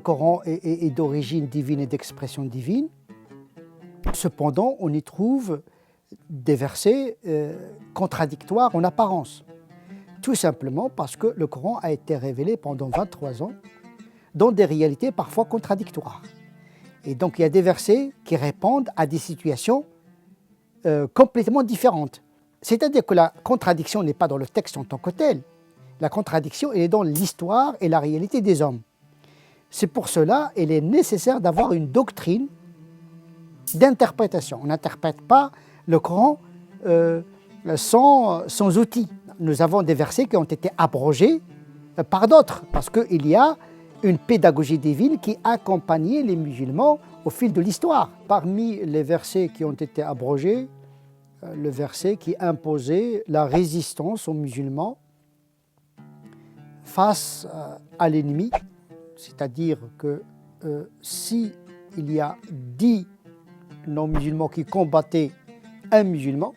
Coran est d'origine divine et d'expression divine. Cependant, on y trouve des versets contradictoires en apparence. Tout simplement parce que le Coran a été révélé pendant 23 ans dans des réalités parfois contradictoires. Et donc il y a des versets qui répondent à des situations complètement différentes. C'est-à-dire que la contradiction n'est pas dans le texte en tant que tel. La contradiction elle est dans l'histoire et la réalité des hommes. C'est pour cela qu'il est nécessaire d'avoir une doctrine d'interprétation. On n'interprète pas le Coran sans outils. Nous avons des versets qui ont été abrogés par d'autres, parce qu'il y a une pédagogie divine qui accompagnait les musulmans au fil de l'histoire. Parmi les versets qui ont été abrogés, le verset qui imposait la résistance aux musulmans face à l'ennemi, c'est-à-dire que si il y a 10 non-musulmans qui combattaient un musulman,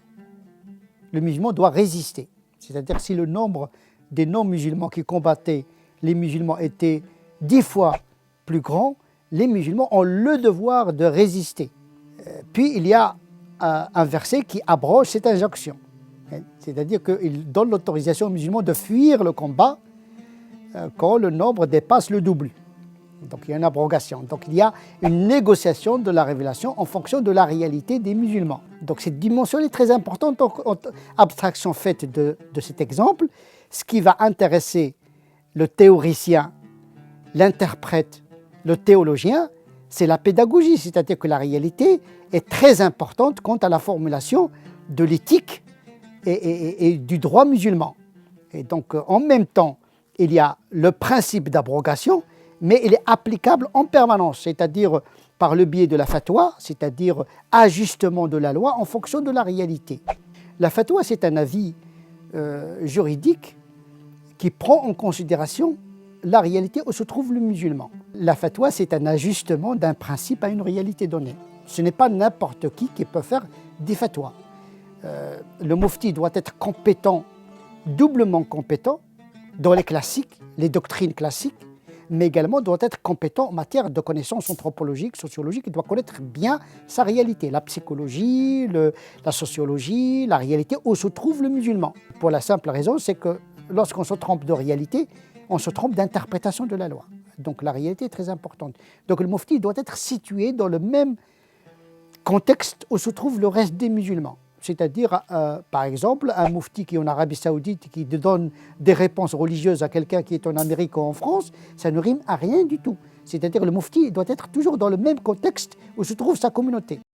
le musulman doit résister. C'est-à-dire si le nombre des non-musulmans qui combattaient les musulmans était 10 fois plus grand, les musulmans ont le devoir de résister. Puis il y a un verset qui abroge cette injonction. C'est-à-dire qu'il donne l'autorisation aux musulmans de fuir le combat quand le nombre dépasse le double. Donc il y a une abrogation. Donc il y a une négociation de la révélation en fonction de la réalité des musulmans. Donc cette dimension est très importante. Donc, en abstraction faite de cet exemple, ce qui va intéresser le théoricien, l'interprète, le théologien, c'est la pédagogie, c'est-à-dire que la réalité est très importante quant à la formulation de l'éthique et du droit musulman. Et donc en même temps, il y a le principe d'abrogation, mais il est applicable en permanence, c'est-à-dire par le biais de la fatwa, c'est-à-dire ajustement de la loi en fonction de la réalité. La fatwa, c'est un avis juridique qui prend en considération la réalité où se trouve le musulman. La fatwa, c'est un ajustement d'un principe à une réalité donnée. Ce n'est pas n'importe qui peut faire des fatwas. Le mufti doit être compétent, doublement compétent, dans les classiques, les doctrines classiques, mais également doit être compétent en matière de connaissances anthropologiques, sociologiques. Il doit connaître bien sa réalité, la psychologie, la sociologie, la réalité où se trouve le musulman. Pour la simple raison, c'est que lorsqu'on se trompe de réalité, on se trompe d'interprétation de la loi. Donc la réalité est très importante. Donc le mufti doit être situé dans le même contexte où se trouve le reste des musulmans. C'est-à-dire, par exemple, un mufti qui est en Arabie Saoudite, qui donne des réponses religieuses à quelqu'un qui est en Amérique ou en France, ça ne rime à rien du tout. C'est-à-dire le mufti doit être toujours dans le même contexte où se trouve sa communauté.